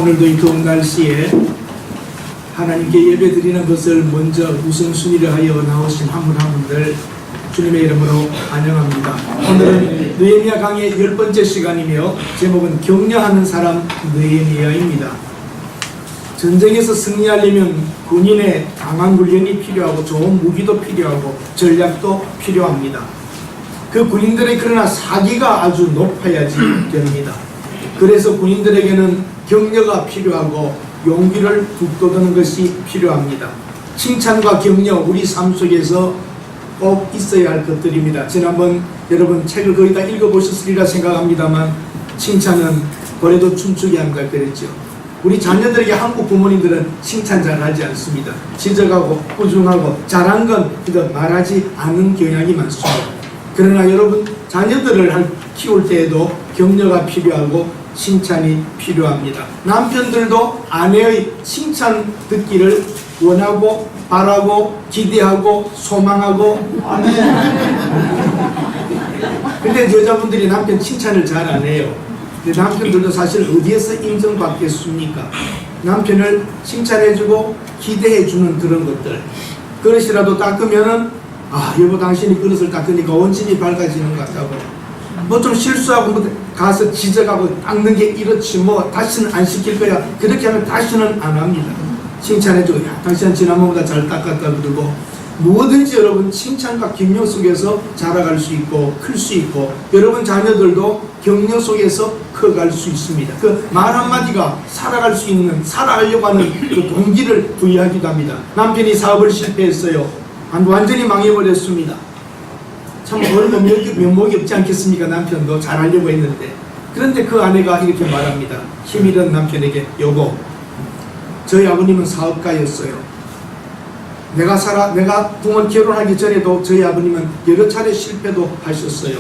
오늘도 이 더운 날씨에 하나님께 예배 드리는 것을 먼저 우선순위를 하여 나오신 한 분 한 분들 주님의 이름으로 환영합니다. 오늘은 느헤미야 강의 10번째 시간이며 제목은 격려하는 사람 느헤미야입니다. 전쟁에서 승리하려면 군인의 강한 훈련이 필요하고 좋은 무기도 필요하고 전략도 필요합니다. 그 군인들의 그러나 사기가 아주 높아야지 됩니다. 그래서 군인들에게는 격려가 필요하고 용기를 북돋우는 것이 필요합니다. 칭찬과 격려, 우리 삶 속에서 꼭 있어야 할 것들입니다. 지난번 여러분 책을 거의 다 읽어보셨으리라 생각합니다만 칭찬은 고래도 춤추게 한다 그랬죠. 우리 자녀들에게 한국 부모님들은 칭찬 잘 하지 않습니다. 지적하고 꾸중하고 잘한 건 그저 말하지 않는 경향이 많습니다. 그러나 여러분 자녀들을 키울 때에도 격려가 필요하고 칭찬이 필요합니다. 남편들도 아내의 칭찬 듣기를 원하고 바라고 기대하고 소망하고 근데 여자분들이 남편 칭찬을 잘 안 해요. 근데 남편들도 사실 어디에서 인정받겠습니까? 남편을 칭찬해주고 기대해주는 그런 것들. 그릇이라도 닦으면은 여보 당신이 그릇을 닦으니까 온 집이 밝아지는 것 같다고. 뭐 좀 실수하고 뭐 가서 지적하고 닦는 게 이렇지 뭐 다시는 안 시킬 거야. 그렇게 하면 다시는 안 합니다. 칭찬해주고 당신은 지난번보다 잘 닦았다 그러고 뭐든지 여러분 칭찬과 격려 속에서 자라갈 수 있고 클 수 있고 여러분 자녀들도 격려 속에서 커갈 수 있습니다. 그 말 한마디가 살아갈 수 있는 살아가려고 하는 그 동기를 부여하기도 합니다. 남편이 사업을 실패했어요. 완전히 망해버렸습니다. 참 얼마 면목이 없지 않겠습니까? 남편도 잘하려고 했는데. 그런데 그 아내가 이렇게 말합니다. 힘있는 남편에게 여보 저희 아버님은 사업가였어요. 내가 부모 결혼하기 전에도 저희 아버님은 여러 차례 실패도 하셨어요.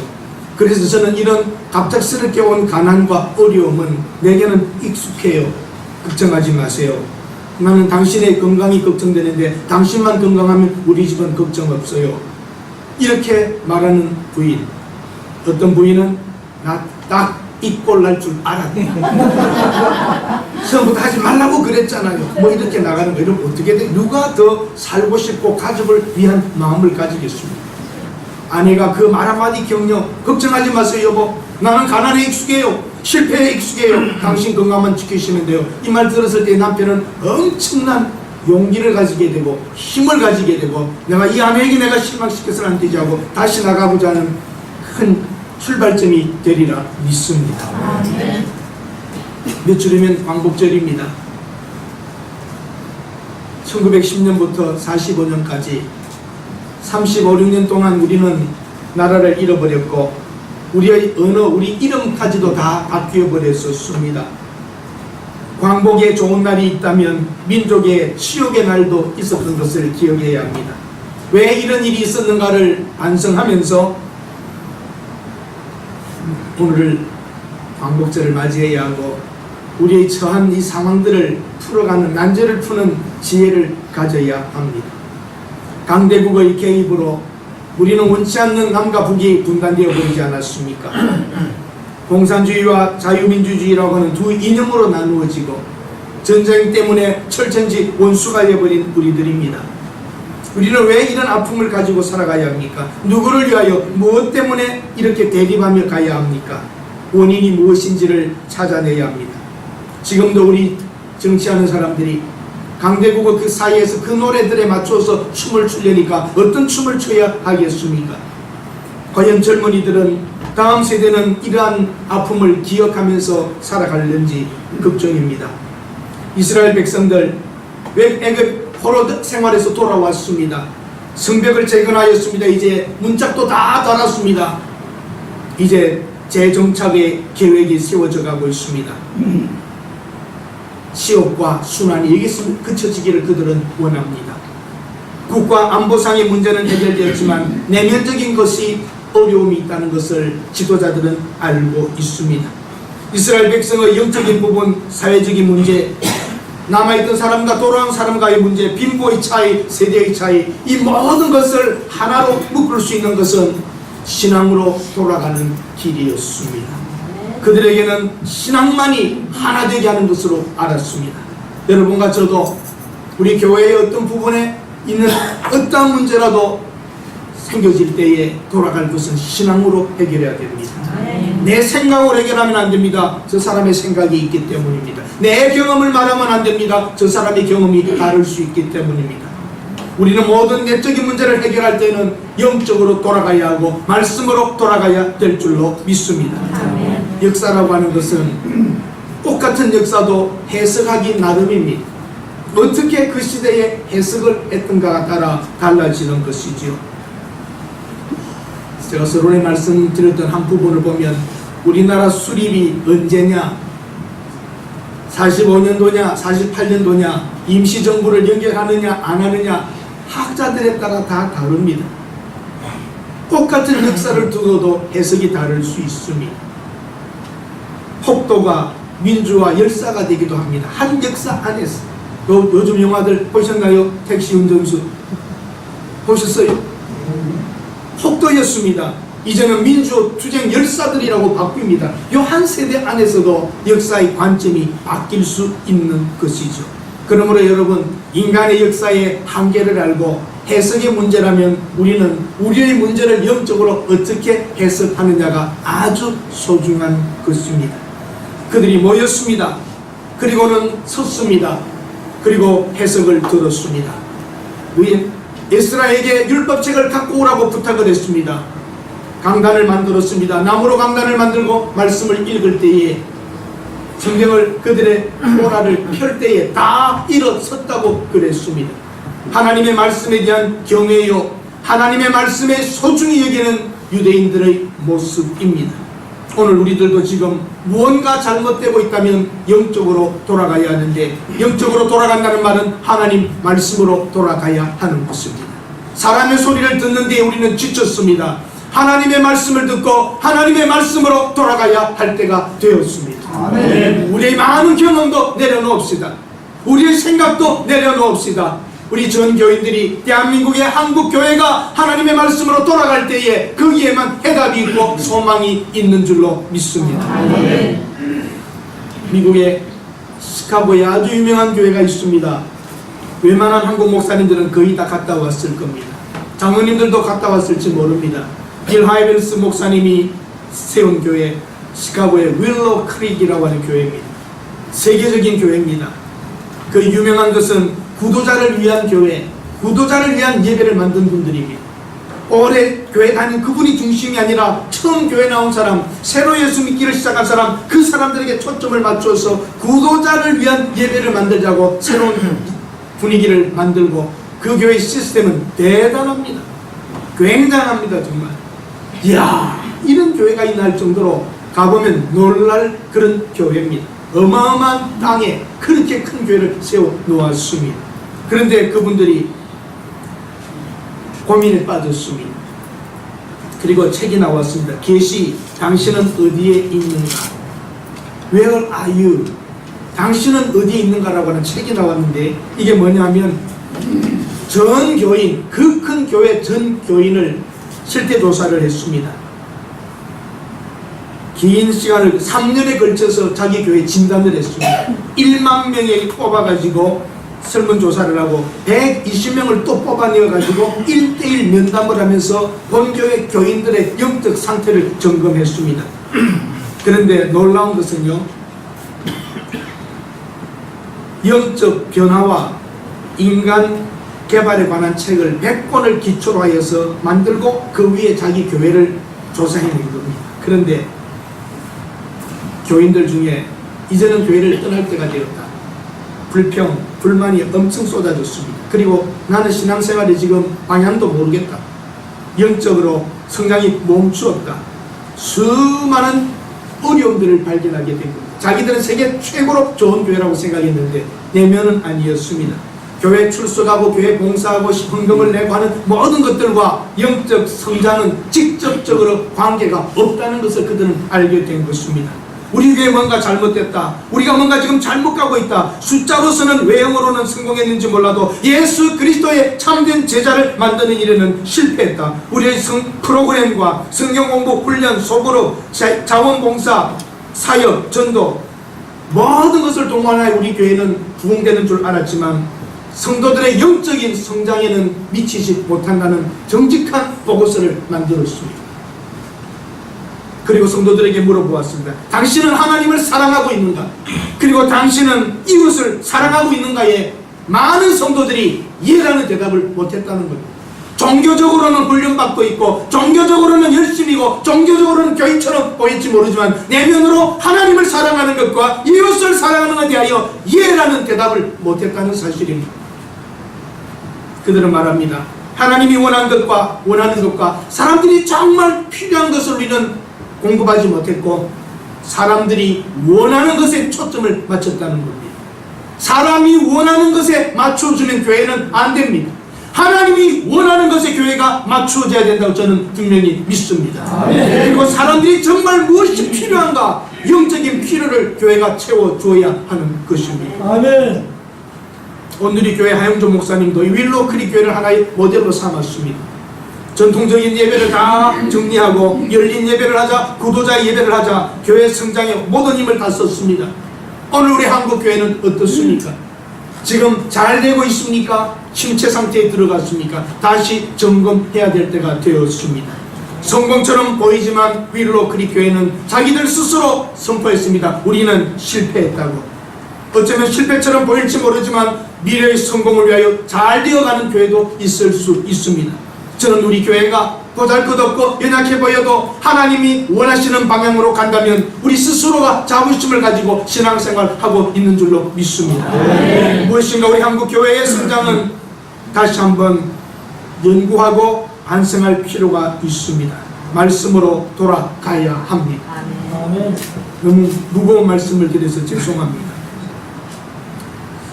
그래서 저는 이런 갑작스럽게 온 가난과 어려움은 내게는 익숙해요. 걱정하지 마세요. 나는 당신의 건강이 걱정되는데 당신만 건강하면 우리 집은 걱정 없어요. 이렇게 말하는 부인. 어떤 부인은 나 딱 이 꼴 날 줄 알았네. 처음부터 하지 말라고 그랬잖아요. 뭐 이렇게 나가는 거 이러면 어떻게 돼? 누가 더 살고 싶고 가족을 위한 마음을 가지겠습니까? 아내가 그 말 한마디 격려 걱정하지 마세요 여보 나는 가난에 익숙해요. 실패에 익숙해요. 당신 건강만 지키시면 돼요. 이 말 들었을 때 남편은 엄청난 용기를 가지게 되고 힘을 가지게 되고 내가 이 아내에게 내가 실망시켜서는 안 되지 하고 다시 나가보자는 큰 출발점이 되리라 믿습니다. 몇 주이면 광복절입니다. 1910년부터 45년까지 35, 6년 동안 우리는 나라를 잃어버렸고 우리의 언어, 우리 이름까지도 다 바뀌어 버렸었습니다. 광복에 좋은 날이 있다면 민족의 치욕의 날도 있었던 것을 기억해야 합니다. 왜 이런 일이 있었는가를 반성하면서 오늘을 광복절을 맞이해야 하고 우리의 처한 이 상황들을 풀어가는 난제를 푸는 지혜를 가져야 합니다. 강대국의 개입으로 우리는 원치 않는 남과 북이 분단되어 버리지 않았습니까? 공산주의와 자유민주주의라고 하는 두 이념으로 나누어지고 전쟁 때문에 철천지 원수가 되어버린 우리들입니다. 우리는 왜 이런 아픔을 가지고 살아가야 합니까? 누구를 위하여 무엇 때문에 이렇게 대립하며 가야 합니까? 원인이 무엇인지를 찾아내야 합니다. 지금도 우리 정치하는 사람들이 강대국의 그 사이에서 그 노래들에 맞춰서 춤을 추려니까 어떤 춤을 춰야 하겠습니까? 과연 젊은이들은 다음 세대는 이러한 아픔을 기억하면서 살아갈는지 걱정입니다. 이스라엘 백성들 애굽 포로 생활에서 돌아왔습니다. 성벽을 재건하였습니다. 이제 문짝도 다 달았습니다. 이제 재정착의 계획이 세워져 가고 있습니다. 치욕과 순환이 여기서 그쳐지기를 그들은 원합니다. 국가 안보상의 문제는 해결되었지만 내면적인 것이 어려움이 있다는 것을 지도자들은 알고 있습니다. 이스라엘 백성의 영적인 부분, 사회적인 문제, 남아있던 사람과 돌아온 사람과의 문제, 빈부의 차이, 세대의 차이, 이 모든 것을 하나로 묶을 수 있는 것은 신앙으로 돌아가는 길이었습니다. 그들에게는 신앙만이 하나 되게 하는 것으로 알았습니다. 여러분과 저도 우리 교회의 어떤 부분에 있는 어떠한 문제라도 생겨질 때에 돌아갈 것은 신앙으로 해결해야 됩니다. 내 생각으로 해결하면 안 됩니다. 저 사람의 생각이 있기 때문입니다. 내 경험을 말하면 안 됩니다. 저 사람의 경험이 다를 수 있기 때문입니다. 우리는 모든 내적인 문제를 해결할 때는 영적으로 돌아가야 하고 말씀으로 돌아가야 될 줄로 믿습니다. 역사라고 하는 것은 똑같은 역사도 해석하기 나름입니다. 어떻게 그 시대에 해석을 했던가가 따라 달라지는 것이지요. 제가 서론에 말씀드렸던 한 부분을 보면 우리나라 수립이 언제냐, 45년도냐 48년도냐, 임시정부를 연결하느냐 안 하느냐 학자들에 따라 다 다릅니다. 똑같은 역사를 두고도 해석이 다를 수 있습니다. 폭도가 민주화 열사가 되기도 합니다. 한 역사 안에서. 요즘 영화들 보셨나요? 택시 운전수 보셨어요? 폭도였습니다. 이제는 민주투쟁 열사들이라고 바뀝니다. 요 한 세대 안에서도 역사의 관점이 바뀔 수 있는 것이죠. 그러므로 여러분, 인간의 역사의 한계를 알고 해석의 문제라면 우리는 우리의 문제를 영적으로 어떻게 해석하느냐가 아주 소중한 것입니다. 그들이 모였습니다. 그리고는 섰습니다. 그리고 해석을 들었습니다. 에스라에게 율법책을 갖고 오라고 부탁을 했습니다. 강단을 만들었습니다. 나무로 강단을 만들고 말씀을 읽을 때에 성경을 그들의 토라를 펼 때에 다 일어섰다고 그랬습니다. 하나님의 말씀에 대한 경외요, 하나님의 말씀에 소중히 여기는 유대인들의 모습입니다. 오늘 우리들도 지금 무언가 잘못되고 있다면 영적으로 돌아가야 하는데, 영적으로 돌아간다는 말은 하나님 말씀으로 돌아가야 하는 것입니다. 사람의 소리를 듣는데 우리는 지쳤습니다. 하나님의 말씀을 듣고 하나님의 말씀으로 돌아가야 할 때가 되었습니다. 아멘. 우리의 많은 경험도 내려놓읍시다. 우리의 생각도 내려놓읍시다. 우리 전 교인들이 대한민국의 한국 교회가 하나님의 말씀으로 돌아갈 때에 거기에만 해답이 있고 소망이 있는 줄로 믿습니다. 아멘. 미국의 시카고에 아주 유명한 교회가 있습니다. 웬만한 한국 목사님들은 거의 다 갔다 왔을 겁니다. 장로님들도 갔다 왔을지 모릅니다. 빌 하이벤스 목사님이 세운 교회, 시카고의 윌로우 크릭이라고 하는 교회입니다. 세계적인 교회입니다. 그 유명한 것은 구도자를 위한 교회, 구도자를 위한 예배를 만든 분들입니다. 오래 교회 다닌 그분이 중심이 아니라 처음 교회 나온 사람, 새로 예수 믿기를 시작한 사람, 그 사람들에게 초점을 맞춰서 구도자를 위한 예배를 만들자고 새로운 분위기를 만들고, 그 교회 시스템은 대단합니다. 굉장합니다. 정말. 이야, 이런 교회가 있나 할 정도로 가보면 놀랄 그런 교회입니다. 어마어마한 땅에 그렇게 큰 교회를 세워 놓았습니다. 그런데 그분들이 고민에 빠졌습니다. 그리고 책이 나왔습니다. 계시, 당신은 어디에 있는가? Where are you? 당신은 어디에 있는가라고 하는 책이 나왔는데, 이게 뭐냐면 전 교인, 그 큰 교회 전 교인을 실태 조사를 했습니다. 긴 시간을 3년에 걸쳐서 자기 교회 진단을 했습니다. 1만 명을 뽑아가지고 설문조사를 하고 120명을 또 뽑아내어가지고 1:1 면담을 하면서 본교회 교인들의 영적 상태를 점검했습니다. 그런데 놀라운 것은요, 영적 변화와 인간 개발에 관한 책을 100권을 기초로 하여서 만들고 그 위에 자기 교회를 조사해낸 겁니다. 그런데 교인들 중에 이제는 교회를 떠날 때가 되었다, 불평, 불만이 엄청 쏟아졌습니다. 그리고 나는 신앙생활에 지금 방향도 모르겠다, 영적으로 성장이 멈추었다, 수많은 어려움들을 발견하게 된 겁니다. 자기들은 세계 최고로 좋은 교회라고 생각했는데 내면은 아니었습니다. 교회 출석하고 교회 봉사하고 헌금을 내고 하는 모든 것들과 영적 성장은 직접적으로 관계가 없다는 것을 그들은 알게 된 것입니다. 우리 교회 뭔가 잘못됐다, 우리가 뭔가 지금 잘못 가고 있다, 숫자로서는 외형으로는 성공했는지 몰라도 예수 그리스도의 참된 제자를 만드는 일에는 실패했다. 우리의 프로그램과 성경 공부, 훈련, 소그룹, 자원봉사, 사역, 전도 모든 것을 동원하여 우리 교회는 부흥되는 줄 알았지만 성도들의 영적인 성장에는 미치지 못한다는 정직한 보고서를 만들었습니다. 그리고 성도들에게 물어보았습니다. 당신은 하나님을 사랑하고 있는가? 그리고 당신은 이웃을 사랑하고 있는가에 많은 성도들이 예라는 대답을 못했다는 겁니다. 종교적으로는 훈련받고 있고 종교적으로는 열심이고 종교적으로는 교인처럼 보일지 모르지만 내면으로 하나님을 사랑하는 것과 이웃을 사랑하는 것에 대하여 예라는 대답을 못했다는 사실입니다. 그들은 말합니다. 하나님이 원하는 것과 사람들이 정말 필요한 것을 우리는 공급하지 못했고 사람들이 원하는 것에 초점을 맞췄다는 겁니다. 사람이 원하는 것에 맞춰주면 교회는 안 됩니다. 하나님이 원하는 것에 교회가 맞추어져야 된다고 저는 분명히 믿습니다. 그리고 사람들이 정말 무엇이 필요한가 영적인 필요를 교회가 채워주어야 하는 것입니다. 아멘. 오늘 이 교회 하영조 목사님도 윌로우 크릭 교회를 하나의 모델로 삼았습니다. 전통적인 예배를 다 정리하고 열린 예배를 하자, 구도자 예배를 하자, 교회 성장에 모든 힘을 다 썼습니다. 오늘 우리 한국 교회는 어떻습니까? 지금 잘 되고 있습니까? 침체 상태에 들어갔습니까? 다시 점검해야 될 때가 되었습니다. 성공처럼 보이지만 윌로우 크릭 교회는 자기들 스스로 선포했습니다. 우리는 실패했다고. 어쩌면 실패처럼 보일지 모르지만 미래의 성공을 위하여 잘 되어가는 교회도 있을 수 있습니다. 저는 우리 교회가 보잘것없고 연약해 보여도 하나님이 원하시는 방향으로 간다면 우리 스스로가 자부심을 가지고 신앙생활하고 있는 줄로 믿습니다. 무엇인가 우리 한국 교회의 성장은 다시 한번 연구하고 반성할 필요가 있습니다. 말씀으로 돌아가야 합니다. 너무 무거운 말씀을 드려서 죄송합니다.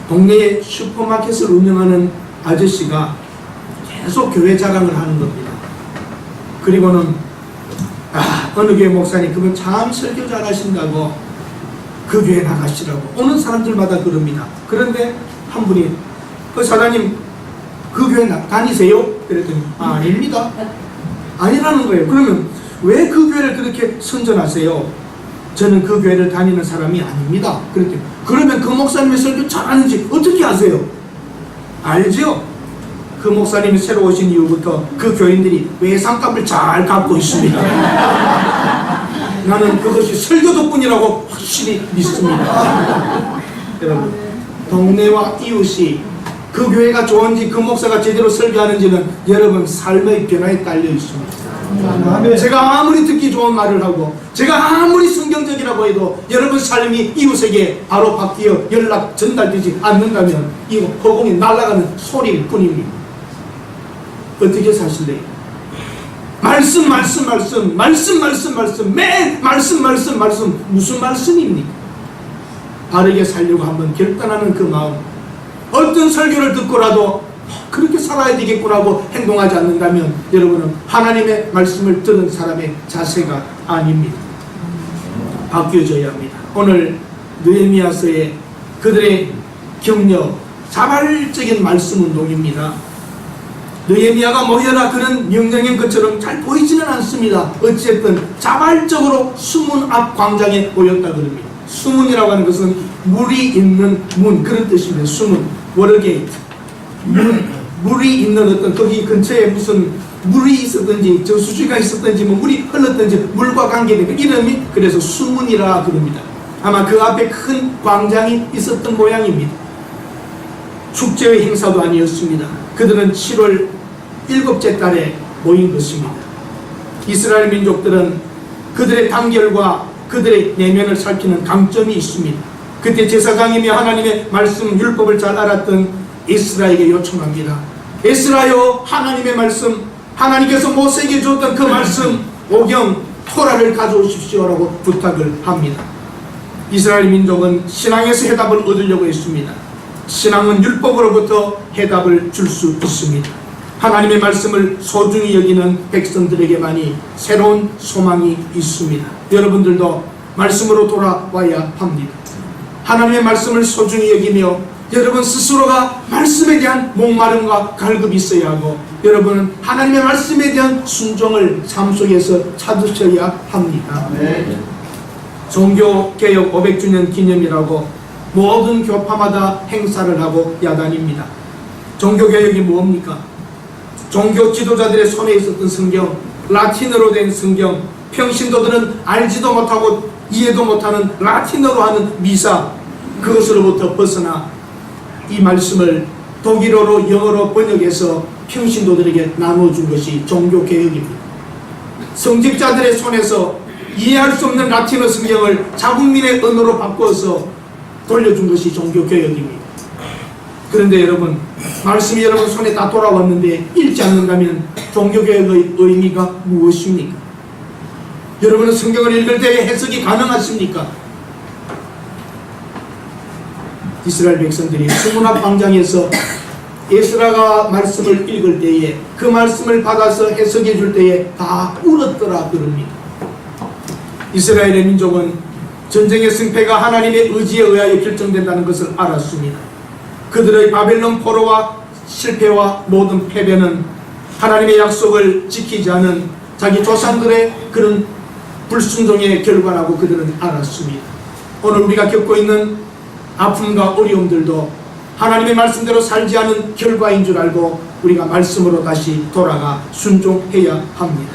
동네에 슈퍼마켓을 운영하는 아저씨가 계속 교회 자랑을 하는 겁니다. 그리고는 어느 교회 목사님 그분 참 설교 잘하신다고 그 교회 나가시라고 오는 사람들마다 그럽니다. 그런데 한 분이 사장님 그 교회 다니세요? 그랬더니 아닙니다. 아니라는 거예요. 그러면 왜 그 교회를 그렇게 선전하세요? 저는 그 교회를 다니는 사람이 아닙니다. 그랬더니 그러면 그 목사님의 설교 잘하는지 어떻게 아세요? 알죠? 그 목사님이 새로 오신 이후부터 그 교인들이 외상값을 잘 갚고 있습니다. 나는 그것이 설교 덕분이라고 확실히 믿습니다. 여러분, 동네와 이웃이 그 교회가 좋은지 그 목사가 제대로 설교하는지는 여러분 삶의 변화에 딸려 있습니다. 제가 아무리 듣기 좋은 말을 하고 제가 아무리 성경적이라고 해도 여러분 삶이 이웃에게 바로 바뀌어 연락 전달되지 않는다면 이 허공에 날아가는 소리일 뿐입니다. 어떻게 사실래요? 말씀 매일 말씀 무슨 말씀입니까? 바르게 살려고 한번 결단하는 그 마음, 어떤 설교를 듣고라도 그렇게 살아야 되겠구나고 행동하지 않는다면 여러분은 하나님의 말씀을 듣는 사람의 자세가 아닙니다. 바뀌어져야 합니다. 오늘 느헤미야서의 그들의 격려, 자발적인 말씀 운동입니다. 느헤미야가 모여라 그런 명령인 것처럼 잘 보이지는 않습니다. 어쨌든 자발적으로 수문 앞 광장에 모였다 그럽니다. 수문이라고 하는 것은 물이 있는 문 그런 뜻입니다. 수문, 워터게이트. 물이 있는 어떤 거기 근처에 무슨 물이 있었든지 저수지가 있었든지 뭐 물이 흘렀든지 물과 관계된 그 이름이 그래서 수문이라 그럽니다. 아마 그 앞에 큰 광장이 있었던 모양입니다. 축제의 행사도 아니었습니다. 그들은 7월 7째 달에 모인 것입니다. 이스라엘 민족들은 그들의 단결과 그들의 내면을 살피는 강점이 있습니다. 그때 제사장이며 하나님의 말씀 율법을 잘 알았던 에스라에게 요청합니다. 에스라여, 하나님의 말씀, 하나님께서 모세에게 줬던 그 말씀 오경 토라를 가져오십시오라고 부탁을 합니다. 이스라엘 민족은 신앙에서 해답을 얻으려고 했습니다. 신앙은 율법으로부터 해답을 줄 수 있습니다. 하나님의 말씀을 소중히 여기는 백성들에게만이 새로운 소망이 있습니다. 여러분들도 말씀으로 돌아와야 합니다. 하나님의 말씀을 소중히 여기며 여러분 스스로가 말씀에 대한 목마름과 갈급이 있어야 하고 여러분은 하나님의 말씀에 대한 순종을 삶 속에서 찾으셔야 합니다. 종교개혁 500주년 기념이라고 모든 교파마다 행사를 하고 야단입니다. 종교개혁이 뭡니까? 종교 지도자들의 손에 있었던 성경, 라틴어로 된 성경, 평신도들은 알지도 못하고 이해도 못하는 라틴어로 하는 미사, 그것으로부터 벗어나 이 말씀을 독일어로 영어로 번역해서 평신도들에게 나눠준 것이 종교개혁입니다. 성직자들의 손에서 이해할 수 없는 라틴어 성경을 자국민의 언어로 바꿔서 돌려준 것이 종교개혁입니다. 그런데 여러분, 말씀이 여러분 손에 다 돌아왔는데 읽지 않는다면 종교개혁의 의미가 무엇입니까? 여러분은 성경을 읽을 때에 해석이 가능하십니까? 이스라엘 백성들이 수문학 광장에서 에스라가 말씀을 읽을 때에 그 말씀을 받아서 해석해 줄 때에 다 울었더라 그럽니다. 이스라엘의 민족은 전쟁의 승패가 하나님의 의지에 의하여 결정된다는 것을 알았습니다. 그들의 바벨론 포로와 실패와 모든 패배는 하나님의 약속을 지키지 않은 자기 조상들의 그런 불순종의 결과라고 그들은 알았습니다. 오늘 우리가 겪고 있는 아픔과 어려움들도 하나님의 말씀대로 살지 않은 결과인 줄 알고 우리가 말씀으로 다시 돌아가 순종해야 합니다.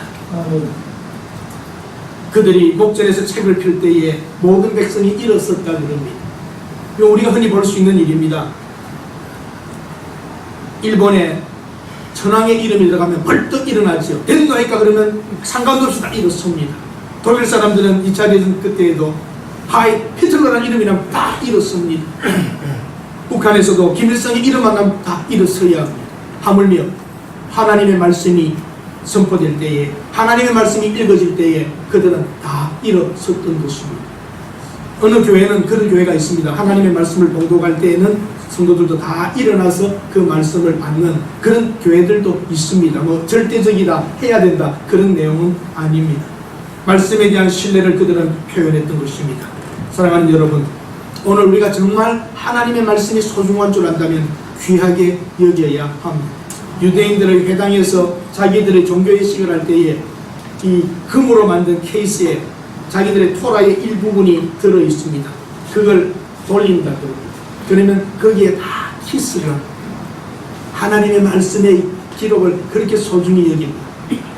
그들이 목전에서 책을 펼 때에 모든 백성이 일었었다 그럽니다. 우리가 흔히 볼 수 있는 일입니다. 일본에 천황의 이름이 들어가면 벌떡 일어나죠. 됐노니까 그러면 상관없이 다 일어섭니다. 독일 사람들은 2차 대전 그때에도 하이 히틀러라는 이름이 나면 다 일어섭니다. 북한에서도 김일성의 이름만 나면 다 일어서야 합니다. 하물며 하나님의 말씀이 선포될 때에, 하나님의 말씀이 읽어질 때에 그들은 다 일어섰던 것입니다. 어느 교회는 그런 교회가 있습니다. 하나님의 말씀을 봉독할 때에는 성도들도 다 일어나서 그 말씀을 받는 그런 교회들도 있습니다. 뭐 절대적이다, 해야 된다, 그런 내용은 아닙니다. 말씀에 대한 신뢰를 그들은 표현했던 것입니다. 사랑하는 여러분, 오늘 우리가 정말 하나님의 말씀이 소중한 줄 안다면 귀하게 여겨야 합니다. 유대인들의 회당에서 자기들의 종교의식을 할 때에 이 금으로 만든 케이스에 자기들의 토라의 일부분이 들어있습니다. 그걸 돌린다고. 그러면 거기에 다 키스를 합니다. 하나님의 말씀의 기록을 그렇게 소중히 여깁니다.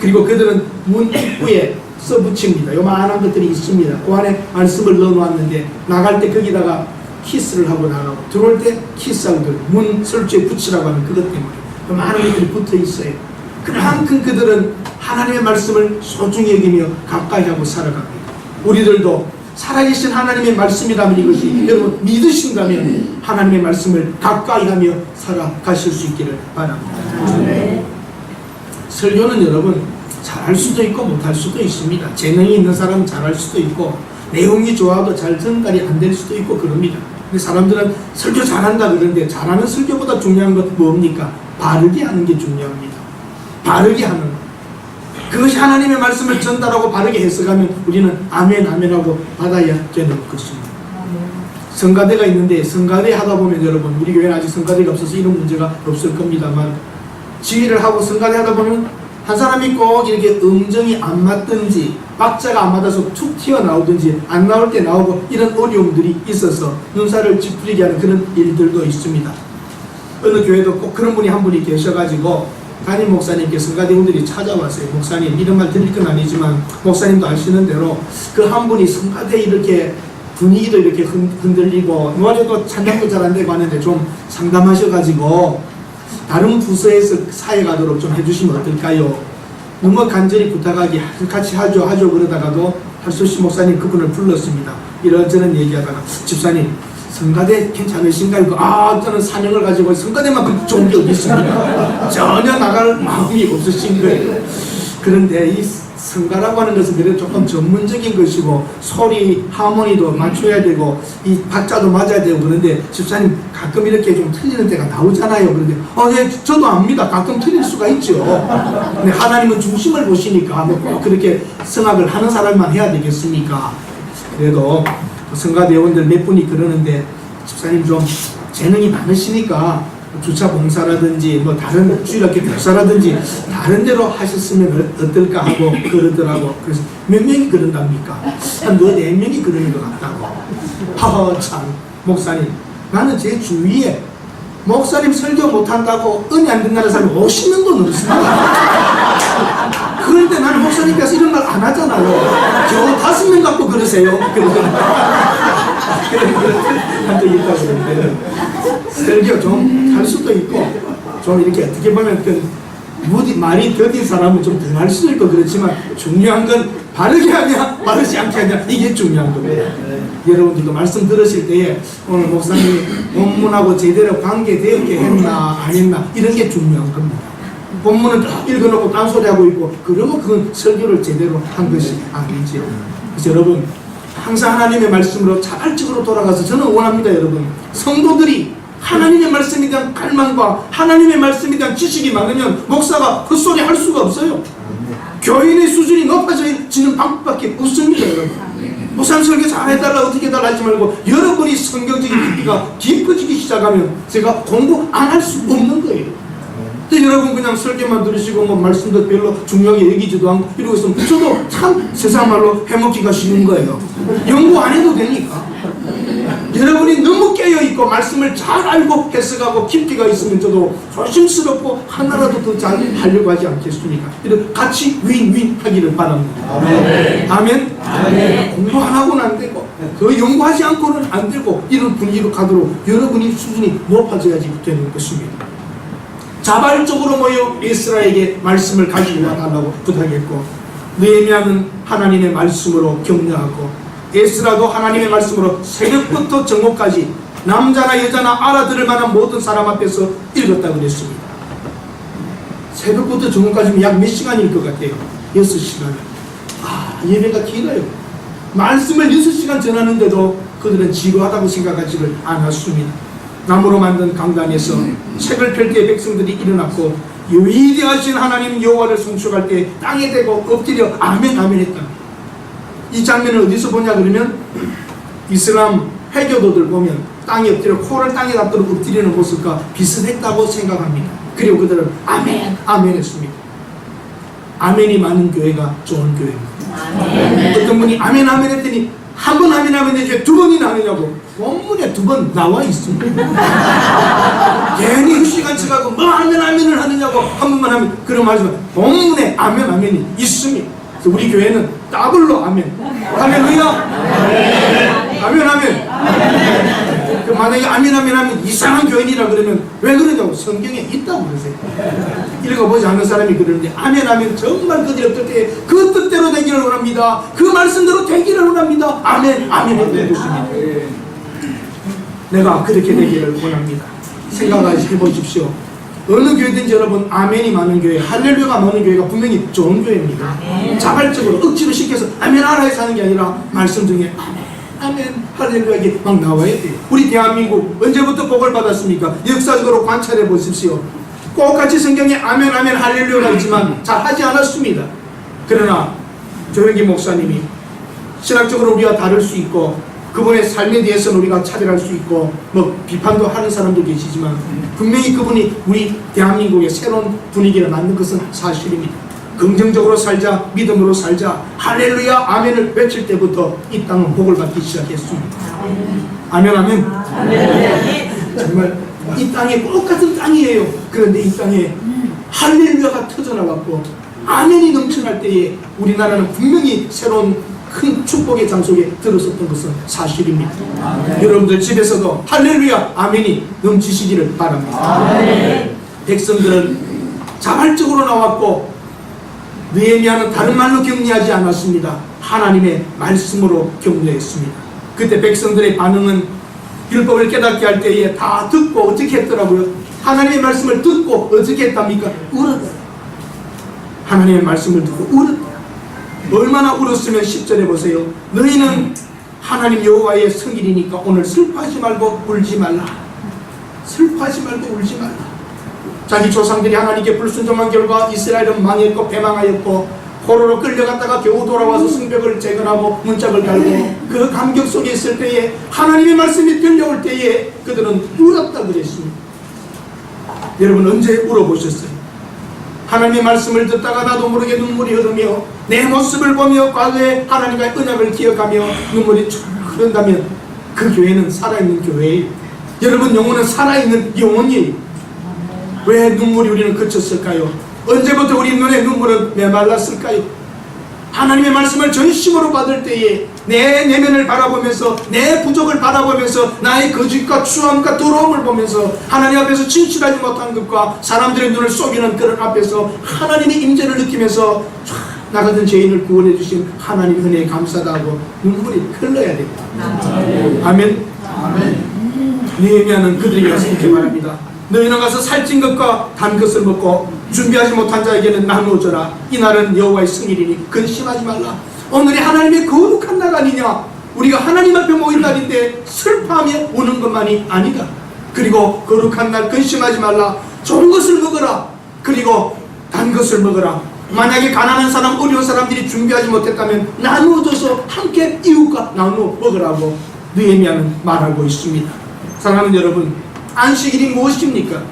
그리고 그들은 문 입구에 써붙입니다. 요만한 것들이 있습니다. 그 안에 말씀을 넣어놓았는데 나갈 때 거기다가 키스를 하고 나가고 들어올 때 키스하고 문 설주에 붙이라고 하는 그것 때문에 많은 것들이 붙어 있어요. 그만큼 그들은 하나님의 말씀을 소중히 여기며 가까이 하고 살아갑니다. 우리들도 살아계신 하나님의 말씀이라면 이것이 여러분 믿으신다면 하나님의 말씀을 가까이 하며 살아가실 수 있기를 바랍니다. 네. 설교는 여러분 잘할 수도 있고 못할 수도 있습니다. 재능이 있는 사람은 잘할 수도 있고 내용이 좋아도 잘 전달이 안 될 수도 있고 그럽니다. 근데 사람들은 설교 잘한다 그러는데 잘하는 설교보다 중요한 건 뭡니까? 바르게 하는 게 중요합니다. 바르게 하는 것. 그것이 하나님의 말씀을 전달하고 바르게 해석하면 우리는 아멘 아멘하고 받아야 되는 것입니다. 성가대가 있는데 성가대 하다 보면 여러분 우리 교회는 아직 성가대가 없어서 이런 문제가 없을 겁니다만 지휘를 하고 성가대 하다 보면 한 사람이 꼭 이렇게 음정이 안 맞든지 박자가 안 맞아서 툭 튀어나오든지 안 나올 때 나오고 이런 어려움들이 있어서 눈살을 찌푸리게 하는 그런 일들도 있습니다. 어느 교회도 꼭 그런 분이 한 분이 계셔가지고 담임 목사님께 성가대원들이 찾아왔어요. 목사님 이런 말 드릴 건 아니지만 목사님도 아시는 대로 그 한 분이 성가대 이렇게 분위기도 이렇게 흔들리고 노래도 찬양도 잘 안 되고 하는데 좀 상담하셔가지고 다른 부서에서 사회가도록 좀 해주시면 어떨까요? 너무 간절히 부탁하기 같이 하죠 그러다가도 할수씨 목사님 그분을 불렀습니다. 이런저런 얘기하다가 집사님 성가대 괜찮으신가요? 저는 사명을 가지고 성가대만큼 좋은 게 어디 있습니까? 전혀 나갈 마음이 없으신 거예요. 그런데 이 성가라고 하는 것은 그래도 조금 전문적인 것이고 소리 하모니도 맞춰야 되고 이 박자도 맞아야 되고 그런데 집사님 가끔 이렇게 좀 틀리는 때가 나오잖아요. 그런데 네, 저도 압니다. 가끔 틀릴 수가 있죠. 근데 하나님은 중심을 보시니까 꼭 그렇게 성악을 하는 사람만 해야 되겠습니까? 그래도 성가대원들 몇 분이 그러는데 집사님 좀 재능이 많으시니까 주차 봉사라든지 뭐 다른 주일학교 교사라든지 다른 데로 하셨으면 어떨까 하고 그러더라고. 그래서 몇 명이 그런답니까? 한 4명이 그러는 것 같다고. 하하 참 목사님, 나는 제 주위에 목사님 설교 못한다고 은혜 안 된다는 사람이 50명도 넘습니다. 그런데 나는 목사님께서 이런 말 안 하잖아요. 겨우 5명 갖고 그러세요. 그런 적이 있다고 그러는데, 설교 좀 할 수도 있고 좀 이렇게 어떻게 보면 말이 더딘 사람은 좀 더 할 수도 있고 그렇지만, 중요한 건 바르게 하냐 바르지 않게 하냐, 이게 중요한 겁니다. 여러분들도 말씀 들으실 때에 오늘 목사님이 본문하고 제대로 관계되었게 했나 안 했나, 이런 게 중요한 겁니다. 본문을 딱 읽어놓고 딴소리하고 있고 그러면 그건 설교를 제대로 한 것이 아니지요. 그래서 여러분, 항상 하나님의 말씀으로 자발적으로 돌아가서, 저는 원합니다. 여러분, 성도들이 하나님의 말씀에 대한 갈망과 하나님의 말씀에 대한 지식이 많으면 목사가 헛소리 할 수가 없어요. 교인의 수준이 높아지는 방법밖에 없습니다. 여러분, 목사님 설교 잘해달라 어떻게 해달라 하지 말고, 여러분이 성경적인 깊이가 깊어지기 시작하면 제가 공부 안 할 수 없는 거예요. 근데 여러분 그냥 설교만 들으시고 뭐 말씀도 별로 중요하게 얘기지도 않고 이러고 있으면 저도 참 세상 말로 해먹기가 쉬운 거예요. 연구 안 해도 되니까. 여러분이 너무 깨어있고 말씀을 잘 알고 해석하고 깊이가 있으면 저도 조심스럽고 하나라도 더 잘 하려고 하지 않겠습니까? 이렇게 같이 윈윈 하기를 바랍니다. 아멘. 아멘. 아멘. 공부 안 하고는 안 되고 더 연구하지 않고는 안 되고, 이런 분위기로 가도록 여러분이 수준이 높아져야지 되는 것입니다. 자발적으로 모여 에스라에게 말씀을 가지고 와달라고 부탁했고, 느헤미야는 하나님의 말씀으로 격려하고, 에스라도 하나님의 말씀으로 새벽부터 정오까지 남자나 여자나 알아들을 만한 모든 사람 앞에서 읽었다고 그랬습니다. 새벽부터 정오까지면 약 몇 시간일 것 같아요? 6시간. 예배가 길어요. 말씀을 6시간 전하는데도 그들은 지루하다고 생각하지를 않았습니다. 나무로 만든 강단에서 책을 펼 때 백성들이 일어났고, 위대하신 하나님 여호와를 송축할 때 땅에 대고 엎드려 아멘 아멘 했다. 이 장면을 어디서 보냐 그러면, 이슬람 해교도들 보면 땅에 엎드려 코를 땅에 닿도록 엎드리는 모습과 비슷했다고 생각합니다. 그리고 그들은 아멘 아멘 했습니다. 아멘이 많은 교회가 좋은 교회입니다. 아멘. 어떤 분이 아멘 아멘 했더니 한 번 아멘 하면 이제 2번이나 하느냐고. 본문에 2번 나와 있습니다. 괜히 시간치 가고 뭐 아멘 아멘을 하느냐고 한 번만 하면 그런 말이지만, 본문에 아멘 아멘이 있습니다. 그래서 우리 교회는 더블로 아멘. 할렐루야. 아멘 아멘. 그 만약에 아멘 아멘 하면 이상한 교인이라 그러면 왜 그러냐고, 성경에 있다고 그러세요. 읽어보지 않는 사람이 그러는데, 아멘 하면 정말 그들이 어떻게 그 뜻대로 되기를 원합니다. 그 말씀대로 되기를 원합니다. 아멘 아멘 해도 것입니다. 내가 그렇게 되기를 원합니다. 생각해보십시오. 어느 교회든지 여러분, 아멘이 많은 교회, 할렐루야가 많은 교회가 분명히 좋은 교회입니다. 자발적으로 억지로 시켜서 아멘 하라 해서 하는 게 아니라, 말씀 중에 아멘 아멘 할렐루야 이게 막 나와야 돼요. 우리 대한민국 언제부터 복을 받았습니까? 역사적으로 관찰해 보십시오. 똑같이 성경에 아멘 아멘 할렐루야가 있지만 잘 하지 않았습니다. 그러나 조영기 목사님이 신학적으로 우리가 다를 수 있고, 그분의 삶에 대해서는 우리가 차별할 수 있고 뭐 비판도 하는 사람도 계시지만, 분명히 그분이 우리 대한민국의 새로운 분위기를 만든 것은 사실입니다. 긍정적으로 살자, 믿음으로 살자, 할렐루야 아멘을 외칠 때부터 이 땅은 복을 받기 시작했습니다. 아멘 아멘. 정말 이 땅이 똑같은 땅이에요. 그런데 이 땅에 할렐루야가 터져나왔고 아멘이 넘쳐날 때에 우리나라는 분명히 새로운 큰 축복의 장소에 들어섰던 것은 사실입니다. 여러분들 집에서도 할렐루야 아멘이 넘치시기를 바랍니다. 백성들은 자발적으로 나왔고, 느헤미야는 다른 말로 격려하지 않았습니다. 하나님의 말씀으로 격려했습니다. 그때 백성들의 반응은 율법을 깨닫게 할 때에 다 듣고 어떻게 했더라고요? 하나님의 말씀을 듣고 어떻게 했답니까? 울었다. 하나님의 말씀을 듣고 울었다. 얼마나 울었으면 10절에 보세요. 너희는 하나님 여호와의 성일이니까 오늘 슬퍼하지 말고 울지 말라. 슬퍼하지 말고 울지 말라. 자기 조상들이 하나님께 불순종한 결과 이스라엘은 망했고 패망하였고, 포로로 끌려갔다가 겨우 돌아와서 성벽을 재건하고 문짝을 달고, 그 감격 속에 있을 때에 하나님의 말씀이 들려올 때에 그들은 울었다 그랬습니다. 여러분 언제 울어보셨어요? 하나님의 말씀을 듣다가 나도 모르게 눈물이 흐르며 내 모습을 보며 과거에 하나님과의 언약을 기억하며 눈물이 쭉 흐른다면 그 교회는 살아있는 교회예요. 여러분 영혼은 살아있는 영혼이에요. 왜 눈물이 우리는 그쳤을까요? 언제부터 우리 눈에 눈물은 메말랐을까요? 하나님의 말씀을 전심으로 받을 때에 내 내면을 바라보면서 내 부족을 바라보면서 나의 거짓과 추함과 더러움을 보면서 하나님 앞에서 진실하지 못한 것과 사람들의 눈을 속이는 그런 앞에서 하나님의 임재를 느끼면서 나 같은 죄인을 구원해 주신 하나님 은혜에 감사다 하고 눈물이 흘러야 됩니다. 아멘. 느헤미야는 그들에게 와서 이렇게 말합니다. 너희는 가서 살찐 것과 단 것을 먹고 준비하지 못한 자에게는 나누어줘라. 이날은 여호와의 승일이니 근심하지 말라. 오늘이 하나님의 거룩한 날 아니냐. 우리가 하나님 앞에 모인 날인데 슬퍼하며 우는 것만이 아니다. 그리고 거룩한 날 근심하지 말라. 좋은 것을 먹어라. 그리고 단 것을 먹어라. 만약에 가난한 사람, 어려운 사람들이 준비하지 못했다면 나누어줘서 함께 이웃과 나누어 먹으라고 느헤미야는 말하고 있습니다. 사랑하는 여러분, 안식일이 무엇입니까?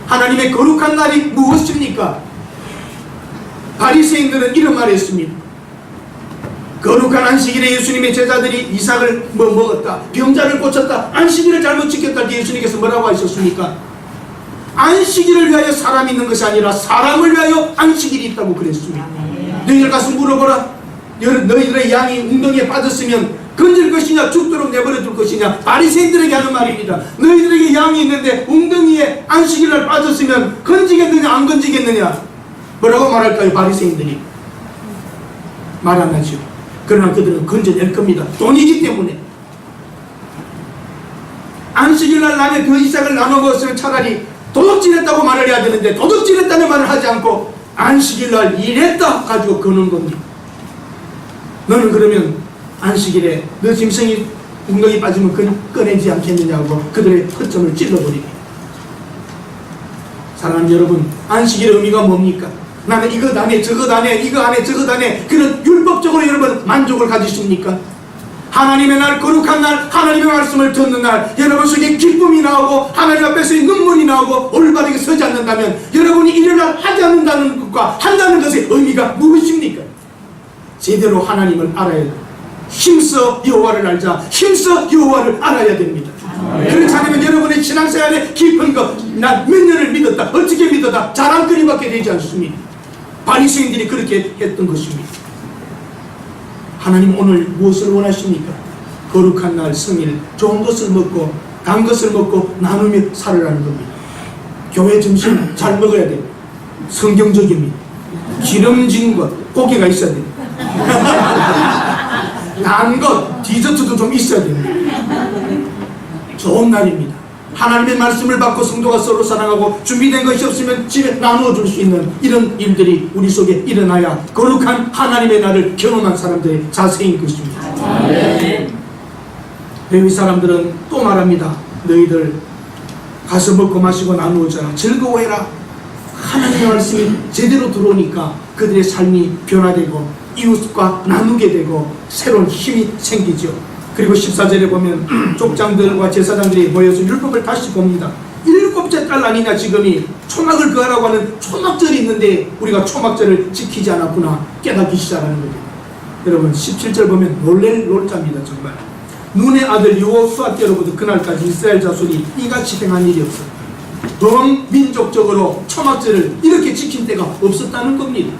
하나님의 거룩한 날이 무엇입니까? 바리새인들은 이런 말을 했습니다. 거룩한 안식일에 예수님의 제자들이 이삭을 먹었다, 병자를 고쳤다, 안식일을 잘못 지켰다. 예수님께서 뭐라고 하셨습니까? 안식일을 위하여 사람이 있는 것이 아니라 사람을 위하여 안식일이 있다고 그랬습니다. 너희들 가서 물어보라. 너희들의 양이 웅덩이에 빠졌으면 건질 것이냐 죽도록 내버려 둘 것이냐. 바리새인들에게 하는 말입니다. 너희들에게 양이 있는데 웅덩이에 안식일날 빠졌으면 건지겠느냐 안 건지겠느냐. 뭐라고 말할까요? 바리새인들이 말 안 하죠. 그러나 그들은 건져낼 겁니다. 돈이기 때문에. 안식일날 남의 그 이삭을 나눠 먹었으면 차라리 도둑질했다고 말을 해야 되는데 도둑질했다는 말을 하지 않고 안식일날 일했다 가지고 거는 겁니다. 너는 그러면 안식일에 너 짐승이 웅덩이 빠지면 꺼내지 않겠느냐고 그들의 허점을 찔러버립니다. 사랑하는 여러분, 안식일의 의미가 뭡니까? 나는 이것 안에 저것 안에 이거 안에 저것 안에 그런 율법적으로 여러분 만족을 가지십니까? 하나님의 날, 거룩한 날, 하나님의 말씀을 듣는 날, 여러분 속에 기쁨이 나오고 하나님 앞에서 눈물이 나오고 올바르게 서지 않는다면 여러분이 일을 하지 않는다는 것과 한다는 것의 의미가 무엇입니까? 제대로 하나님을 알아야 됩니다. 힘써 여호와를 알자. 힘써 여호와를 알아야 됩니다. 그렇지 않으면 여러분의 신앙생활의 깊은 것, 난 몇 년을 믿었다, 어떻게 믿었다, 자랑거리밖에 되지 않습니다. 바리새인들이 그렇게 했던 것입니다. 하나님 오늘 무엇을 원하십니까? 거룩한 날 성일 좋은 것을 먹고 단 것을 먹고 나누며 살으라는 겁니다. 교회 점심 잘 먹어야 됩니다. 성경적입니다. 기름진 것, 고기가 있어야 됩니다. 단 것, 디저트도 좀 있어야 됩니다. 좋은 날입니다. 하나님의 말씀을 받고 성도가 서로 사랑하고 준비된 것이 없으면 집에 나누어 줄 수 있는 이런 일들이 우리 속에 일어나야 거룩한 하나님의 날을 경험한 사람들의 자세인 것입니다. 레위 사람들은 또 말합니다. 너희들 가서 먹고 마시고 나누어져라. 즐거워해라. 하나님의 말씀이 제대로 들어오니까 그들의 삶이 변화되고 이웃과 나누게 되고 새로운 힘이 생기죠. 그리고 14절에 보면 족장들과 제사장들이 모여서 율법을 다시 봅니다. 7째 달 아니냐 지금이 초막을 거하라고 하는 초막절이 있는데 우리가 초막절을 지키지 않았구나 깨닫기 시작하는 거죠. 여러분 17절 보면 놀랍니다. 정말 눈의 아들 여호수아 때로부터 그날까지 이스라엘 자손이 이같이 행한 일이 없어요. 범민족적으로 초막절을 이렇게 지킨 때가 없었다는 겁니다.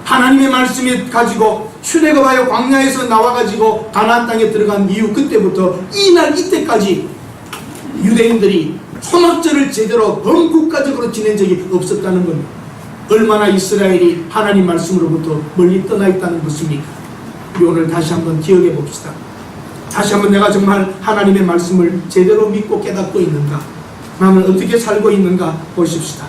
하나님의 말씀이 가지고 출애굽하여 광야에서 나와가지고 가나안 땅에 들어간 이후 그때부터 이날 이때까지 유대인들이 초막절을 제대로 범국가적으로 지낸 적이 없었다는 겁니다. 얼마나 이스라엘이 하나님 말씀으로부터 멀리 떠나 있다는 것입니까? 우리 오늘 다시 한번 기억해 봅시다. 다시 한번 내가 정말 하나님의 말씀을 제대로 믿고 깨닫고 있는가? 나는 어떻게 살고 있는가 보십시다.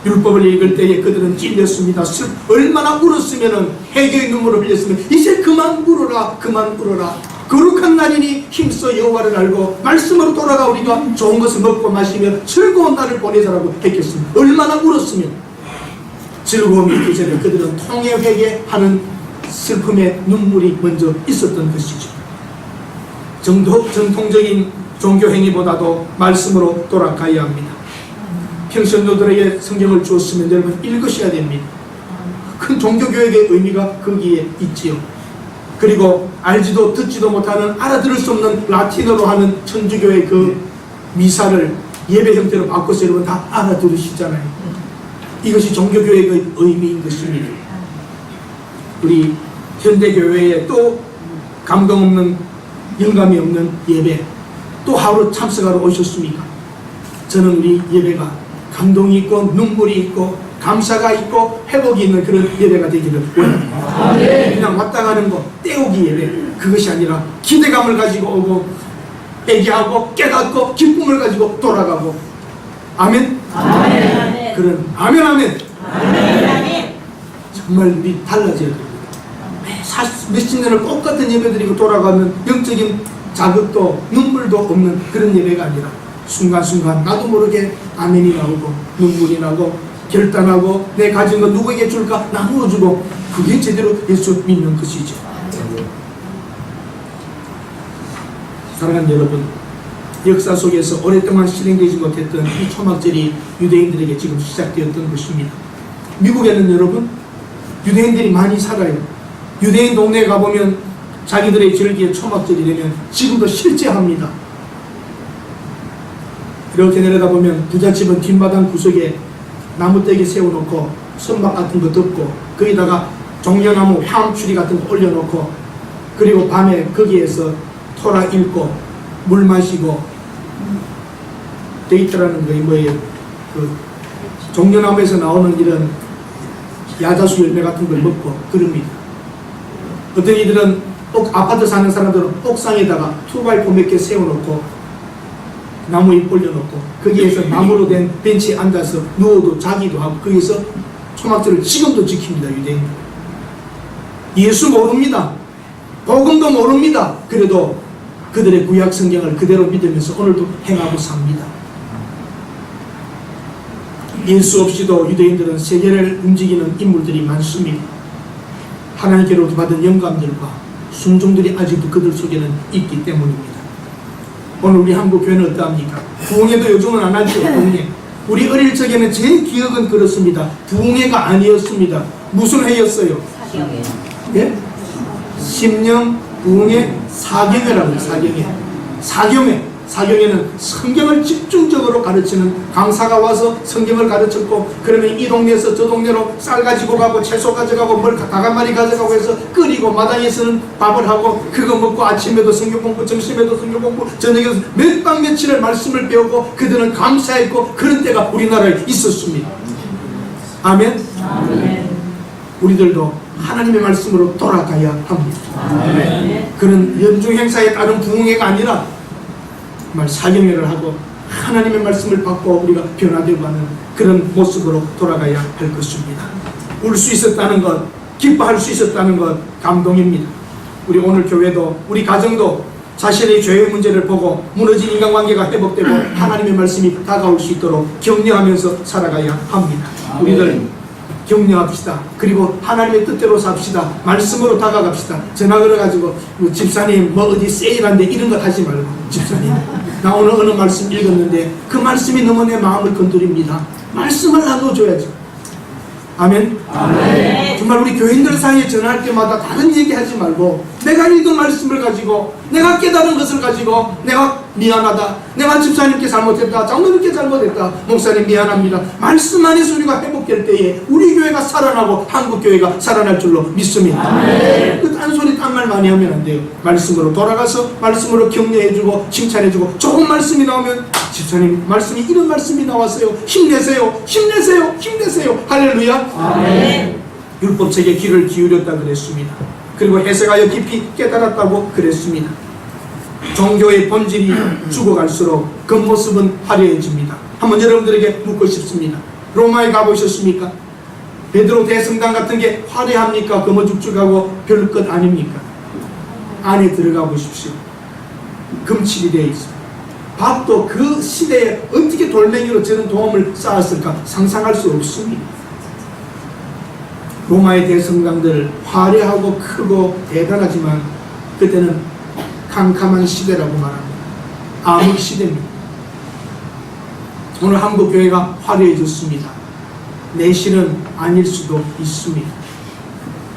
율법을 읽을 때에 그들은 찔렸습니다. 얼마나 울었으면 회개의 눈물을 흘렸으면 이제 그만 울어라 그만 울어라. 거룩한 날이니 힘써 여호와를 알고 말씀으로 돌아가 우리가 좋은 것을 먹고 마시며 즐거운 날을 보내자라고 했겠습니다. 얼마나 울었으면. 즐거움이 있기 전에 그들은 통해 회개하는 슬픔의 눈물이 먼저 있었던 것이죠. 전통적인 종교 행위보다도 말씀으로 돌아가야 합니다. 평신도들에게 성경을 주었으면 여러분 읽으셔야 됩니다. 큰 종교교육의 의미가 거기에 있지요. 그리고 알지도 듣지도 못하는, 알아들을 수 없는 라틴어로 하는 천주교의 그 미사를 예배 형태로 바꿔서 여러분 다 알아들으시잖아요. 이것이 종교교육의 의미인 것입니다. 우리 현대교회에 또 감동 없는, 영감이 없는 예배, 또 하루 참석하러 오셨습니까? 저는 우리 예배가 감동이 있고 눈물이 있고 감사가 있고 회복이 있는 그런 예배가 되기를 원합니다. 그냥 왔다 가는 거, 때우기 예배, 그것이 아니라 기대감을 가지고 오고 애기하고 깨닫고 기쁨을 가지고 돌아가고. 아멘? 아멘. 그런 아멘 아멘. 아멘. 정말 우리 달라져야 됩니다. 몇십 년을 똑같은 예배 드리고 돌아가는 영적인 자극도 눈물도 없는 그런 예배가 아니라 순간순간 나도 모르게 아멘이 나오고 눈물이 나고 결단하고 내 가진 거 누구에게 줄까 나누어 주고, 그게 제대로 예수 믿는 것이죠. 사랑하는 여러분, 역사 속에서 오랫동안 실행되지 못했던 이 초막절이 유대인들에게 지금 시작되었던 것입니다. 미국에는 여러분 유대인들이 많이 살아요. 유대인 동네에 가보면 자기들의 절기에 초막절이 되면 지금도 실제 합니다. 이렇게 내려다보면 부잣집은 뒷마당 구석에 나무떼기 세워놓고 선박 같은 거 덮고 거기다가 종려나무 화암추리 같은 거 올려놓고, 그리고 밤에 거기에서 토라 읽고 물 마시고 데이트라는 거 뭐예요? 그 종려나무에서 나오는 이런 야자수 열매 같은 걸 먹고 그럽니다. 어떤 이들은 아파트 사는 사람들은 옥상에다가 투바이포 몇 개 세워놓고 나무 잎 올려놓고 거기에서 나무로 된 벤치에 앉아서 누워도 자기도 하고 거기서 초막절을 지금도 지킵니다. 유대인들. 예수 모릅니다. 복음도 모릅니다. 그래도 그들의 구약 성경을 그대로 믿으면서 오늘도 행하고 삽니다. 예수 없이도 유대인들은 세계를 움직이는 인물들이 많습니다. 하나님께로부터 받은 영감들과 순종들이 아직도 그들 속에는 있기 때문입니다. 오늘 우리 한국 교회는 어떠합니까? 부흥회도 요즘은 안 하죠. 부흥회. 우리 어릴 적에는 제 기억은 그렇습니다. 부흥회가 아니었습니다. 무슨 회였어요? 사경회. 예? 심령 부흥회 사경회라고 해요. 사경회. 사경회. 사경회는 성경을 집중적으로 가르치는 강사가 와서 성경을 가르쳤고, 그러면 이 동네에서 저 동네로 쌀 가지고 가고 채소 가져가고 뭘 다간마리 가져가고 해서 끓이고 마당에서는 밥을 하고 그거 먹고 아침에도 성경 공부, 점심에도 성경 공부, 저녁에도 몇 박 며칠을 말씀을 배우고 그들은 감사했고 그런 때가 우리나라에 있었습니다. 아멘? 아멘. 우리들도 하나님의 말씀으로 돌아가야 합니다. 아멘. 그런 연중 행사에 따른 부흥회가 아니라 정말 사경회를 하고 하나님의 말씀을 받고 우리가 변화되고 하는 그런 모습으로 돌아가야 할 것입니다. 울 수 있었다는 것, 기뻐할 수 있었다는 것 감동입니다. 우리 오늘 교회도 우리 가정도 자신의 죄의 문제를 보고 무너진 인간관계가 회복되고 하나님의 말씀이 다가올 수 있도록 격려하면서 살아가야 합니다. 우리들 격려합시다. 그리고 하나님의 뜻대로 삽시다. 말씀으로 다가갑시다. 전화 걸어가지고 집사님 뭐 어디 세일한데 이런 것 하지 말고, 집사님 나 오늘 어느 말씀 읽었는데 그 말씀이 너무 내 마음을 건드립니다. 말씀을 나눠줘야죠. 아멘. 아멘. 정말 우리 교인들 사이에 전화할 때마다 다른 얘기하지 말고 내가 읽은 말씀을 가지고 내가 깨달은 것을 가지고 내가 미안하다, 내가 집사님께 잘못했다, 장로님께 잘못했다, 목사님 미안합니다. 말씀 안에서 우리가 회복될 때에 우리 교회가 살아나고 한국 교회가 살아날 줄로 믿습니다. 아멘. 그 딴소리 딴 말 많이 하면 안 돼요. 말씀으로 돌아가서 말씀으로 격려해주고 칭찬해주고, 좋은 말씀이 나오면 집사님 말씀이 이런 말씀이 나왔어요. 힘내세요. 힘내세요. 힘내세요. 할렐루야. 아멘. 율법책에 귀를 기울였다 그랬습니다. 그리고 해석하여 깊이 깨달았다고 그랬습니다. 종교의 본질이 죽어갈수록 겉모습은 화려해집니다. 한번 여러분들에게 묻고 싶습니다. 로마에 가보셨습니까? 베드로 대성당 같은 게 화려합니까? 거머죽죽하고 별것 아닙니까? 안에 들어가 보십시오. 금칠이 되어 있습니다. 밥도 그 시대에 어떻게 돌멩이로 저런 도움을 쌓았을까 상상할 수 없습니다. 로마의 대성당들 화려하고 크고 대단하지만 그때는 캄캄한 시대라고 말합니다. 암흑 시대입니다. 오늘 한국교회가 화려해졌습니다. 내실은 아닐 수도 있습니다.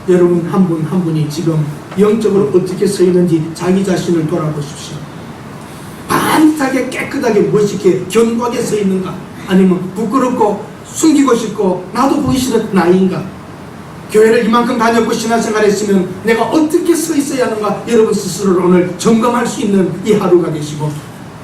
여러분 한 분 한 분이 지금 영적으로 어떻게 서 있는지 자기 자신을 돌아보십시오. 반듯하게 깨끗하게 멋있게 견고하게 서 있는가? 아니면 부끄럽고 숨기고 싶고 나도 보기 싫은 나이인가? 교회를 이만큼 다녔고 신앙생활 했으면 내가 어떻게 서 있어야 하는가? 여러분 스스로를 오늘 점검할 수 있는 이 하루가 되시고,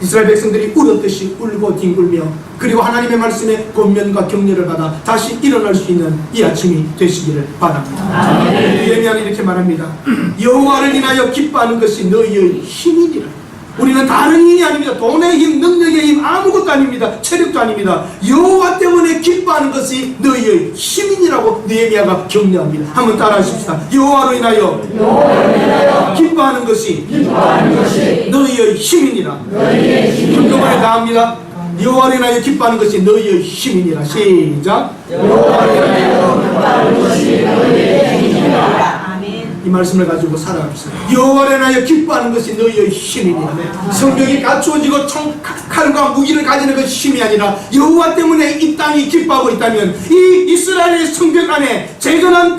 이스라엘 백성들이 울었듯이 울고 뒹굴며 그리고 하나님의 말씀에 권면과 격려를 받아 다시 일어날 수 있는 이 아침이 되시기를 바랍니다. 예레미야는 이렇게 말합니다. 여호와를 인하여 기뻐하는 것이 너희의 힘이니라. 우리는 다른 힘이 아닙니다. 돈의 힘, 능력의 힘, 아무것도 아닙니다. 체력도 아닙니다. 여호와 때문에 기뻐하는 것이 너희의 힘이니라고 느헤미야가 격려합니다. 한번 따라하십시다. 여호와로 인하여 기뻐하는 것이 너희의 힘이니라. 한꺼번에 다 합니다. 여호와로 인하여 기뻐하는 것이 너희의 힘이니라. 시작. 여호와로 인하여 기뻐하는 것이 너희의 힘이니라. 이 말씀을 가지고 살아갑시다. 여호와로 인하여 기뻐하는 것이 너희의 힘이니라. 성벽이 갖추어지고 칼과 무기를 가지는 것이 힘이 아니라 여호와 때문에 이 땅이 기뻐하고 있다면, 이 이스라엘의 성벽 안에, 재건한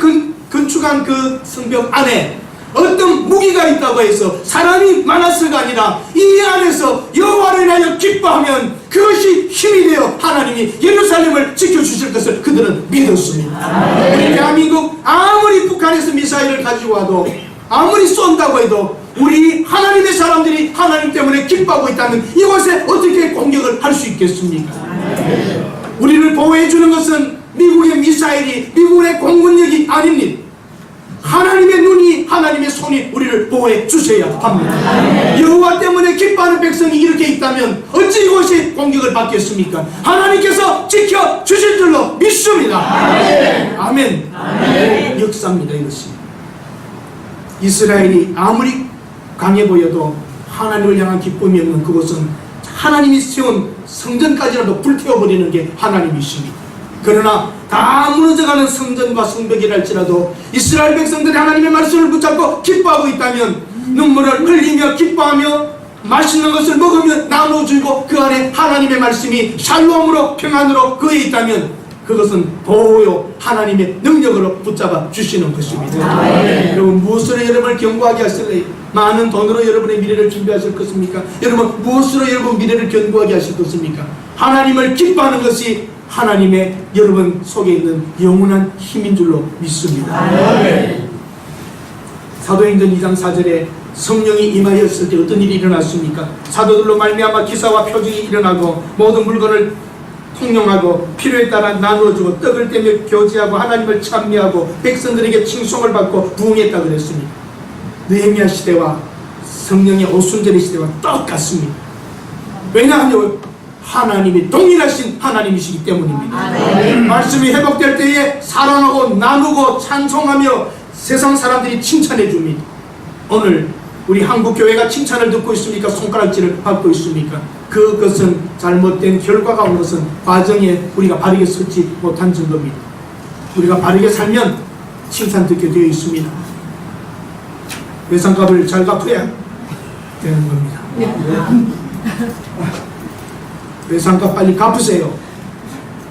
건축한 그 성벽 안에 어떤 무기가 있다고 해서 사람이 많았을가 아니라 이 안에서 여호와를 인하여 기뻐하면 그것이 힘이 되어 하나님이 예루살렘을 지켜주실 것을 그들은 믿었습니다. 우리 대한민국 아무리 북한에서 미사일을 가지고 와도, 아무리 쏜다고 해도 우리 하나님의 사람들이 하나님 때문에 기뻐하고 있다면 이곳에 어떻게 공격을 할 수 있겠습니까? 우리를 보호해 주는 것은 미국의 미사일이, 미국의 공군력이 아닙니다. 하나님의 눈이, 하나님의 손이 우리를 보호해 주셔야 합니다. 여호와 때문에 기뻐하는 백성이 이렇게 있다면 어찌 이곳이 공격을 받겠습니까? 하나님께서 지켜주실 줄로 믿습니다. 아멘. 아멘. 역사입니다. 이것이 이스라엘이 아무리 강해 보여도 하나님을 향한 기쁨이 없는 그곳은 하나님이 세운 성전까지라도 불태워버리는 게 하나님이십니다. 그러나 다 무너져가는 성전과 성벽이라 할지라도 이스라엘 백성들이 하나님의 말씀을 붙잡고 기뻐하고 있다면, 눈물을 흘리며 기뻐하며 맛있는 것을 먹으며 나눠주고 그 안에 하나님의 말씀이 샬롬으로, 평안으로 그에 있다면 그것은 보호요 하나님의 능력으로 붙잡아 주시는 것입니다. 여러분 무엇으로 여러분을 견고하게 하실래요? 많은 돈으로 여러분의 미래를 준비하실 것입니까? 여러분 무엇으로 여러분 미래를 견고하게 하실 것입니까? 하나님을 기뻐하는 것이 하나님의 여러분 속에 있는 영원한 힘인 줄로 믿습니다. 사도행전 2장 4절에 성령이 임하였을 때 어떤 일이 일어났습니까? 사도들로 말미암아 기사와 표적이 일어나고 모든 물건을 통용하고 필요에 따라 나누어주고 떡을 떼며 교제하고 하나님을 찬미하고 백성들에게 칭송을 받고 부흥했다 그랬습니다. 느헤미야 시대와 성령의 오순절의 시대와 똑같습니다. 왜냐하면 하나님이 동일하신 하나님이시기 때문입니다. 말씀이 회복될 때에 사랑하고 나누고 찬송하며 세상 사람들이 칭찬해 줍니다. 오늘 우리 한국교회가 칭찬을 듣고 있습니까? 손가락질을 받고 있습니까? 그것은 잘못된 결과가 온 것은 과정에 우리가 바르게 서지 못한 증거입니다. 우리가 바르게 살면 칭찬 듣게 되어 있습니다. 외상값을 잘 갚아야 되는 겁니다. 외상값 빨리 갚으세요.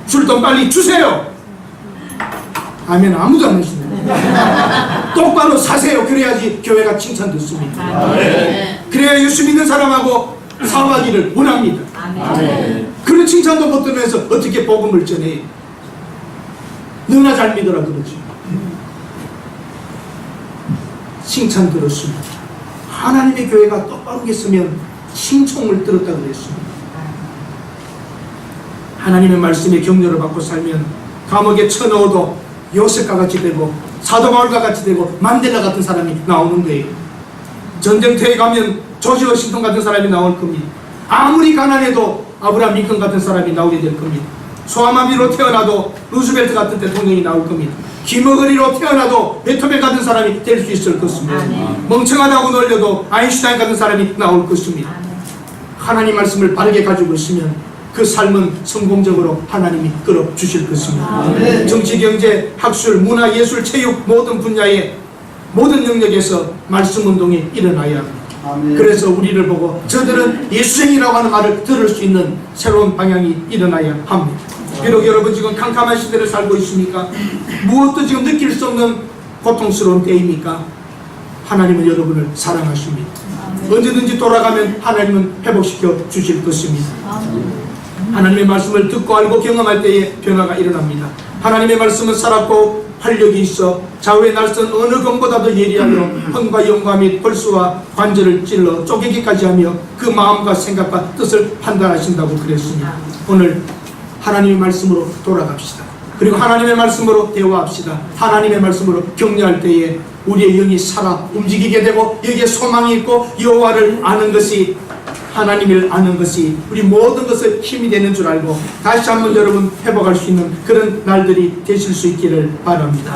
줄 돈 빨리 주세요. 아멘. 아무도 안 하시네요. 똑바로 사세요. 그래야지 교회가 칭찬 듣습니다. 그래야 예수 믿는 사람하고 사업하기를 원합니다. 그런 칭찬도 못 들으면서 어떻게 복음을 전해요? 너나 잘 믿어라 그러지. 칭찬 들었습니다. 하나님의 교회가 똑바로 했으면 칭송을 들었다 그랬습니다. 하나님의 말씀에 격려를 받고 살면 감옥에 쳐넣어도 요셉과 같이 되고 사도 바울과 같이 되고 만델라 같은 사람이 나오는 거예요. 전쟁터에 가면 조지 워싱턴 같은 사람이 나올 겁니다. 아무리 가난해도 아브라함 링컨 같은 사람이 나오게 될 겁니다. 소아마비로 태어나도 루즈벨트 같은 대통령이 나올 겁니다. 귀머거리로 태어나도 베토벤 같은 사람이 될 수 있을 것입니다. 멍청하다고 놀려도 아인슈타인 같은 사람이 나올 것입니다. 하나님 말씀을 바르게 가지고 있으면 그 삶은 성공적으로 하나님이 끌어주실 것입니다. 정치, 경제, 학술, 문화, 예술, 체육 모든 분야의 모든 영역에서 말씀 운동이 일어나야 합니다. 그래서 우리를 보고 저들은 예수생이라고 하는 말을 들을 수 있는 새로운 방향이 일어나야 합니다. 비록 여러분 지금 캄캄한 시대를 살고 있습니까? 무엇도 지금 느낄 수 없는 고통스러운 때입니까? 하나님은 여러분을 사랑하십니다. 언제든지 돌아가면 하나님은 회복시켜 주실 것입니다. 하나님의 말씀을 듣고 알고 경험할 때에 변화가 일어납니다. 하나님의 말씀은 살았고 활력이 있어 좌우의 날선 어느 검보다도 예리하며 혼과 영과 및 벌수와 관절을 찔러 쪼개기까지 하며 그 마음과 생각과 뜻을 판단하신다고 그랬습니다. 오늘 하나님의 말씀으로 돌아갑시다. 그리고 하나님의 말씀으로 대화합시다. 하나님의 말씀으로 격려할 때에 우리의 영이 살아 움직이게 되고 여기에 소망이 있고 여호와를 아는 것이, 하나님을 아는 것이 우리 모든 것을 힘이 되는 줄 알고 다시 한번 여러분 회복할 수 있는 그런 날들이 되실 수 있기를 바랍니다.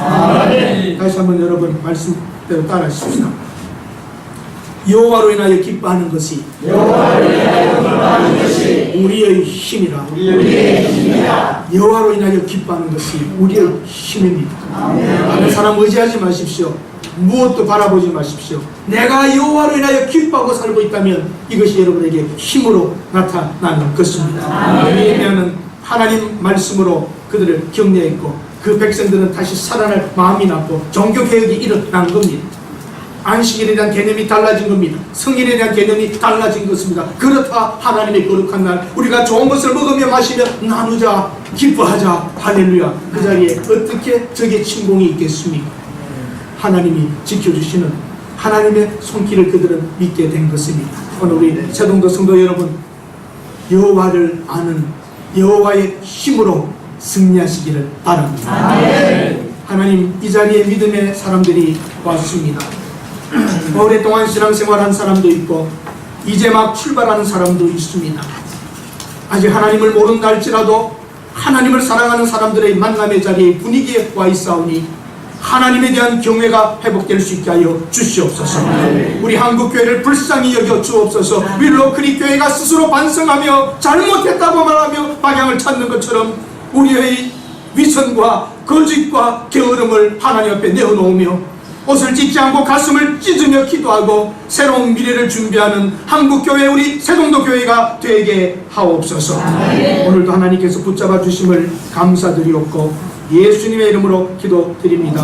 다시 한번 여러분 말씀대로 따라하십시다. 여호와로 인하여 기뻐하는 것이 우리의 힘이라. 여호와로 인하여 기뻐하는 것이 우리의 힘입니다. 다른 사람 의지하지 마십시오. 무엇도 바라보지 마십시오. 내가 여호와로 인하여 기뻐하고 살고 있다면 이것이 여러분에게 힘으로 나타나는 것입니다. 왜냐하면 하나님 말씀으로 그들을 격려했고 그 백성들은 다시 살아날 마음이 났고 종교개혁이 일어난 겁니다. 안식일에 대한 개념이 달라진 겁니다. 성일에 대한 개념이 달라진 것입니다. 그렇다 하나님의 거룩한 날 우리가 좋은 것을 먹으며 마시며 나누자, 기뻐하자. 할렐루야. 그 자리에 어떻게 적의 침공이 있겠습니까? 하나님이 지켜주시는 하나님의 손길을 그들은 믿게 된 것입니다. 오늘 우리 세동도 성도 여러분, 여호와를 아는 여호와의 힘으로 승리하시기를 바랍니다. 하나님, 이 자리에 믿음의 사람들이 왔습니다. 오랫동안 신앙생활한 사람도 있고 이제 막 출발하는 사람도 있습니다. 아직 하나님을 모른다 할지라도 하나님을 사랑하는 사람들의 만남의 자리에 분위기에 와 있사오니 하나님에 대한 경외가 회복될 수 있게 하여 주시옵소서. 우리 한국교회를 불쌍히 여겨 주옵소서. 윌로크릭 교회가 스스로 반성하며 잘못했다고 말하며 방향을 찾는 것처럼 우리의 위선과 거짓과 게으름을 하나님 앞에 내어놓으며 옷을 찢지 않고 가슴을 찢으며 기도하고 새로운 미래를 준비하는 한국교회 우리 세동도 교회가 되게 하옵소서. 오늘도 하나님께서 붙잡아 주심을 감사드리옵고 예수님의 이름으로 기도드립니다.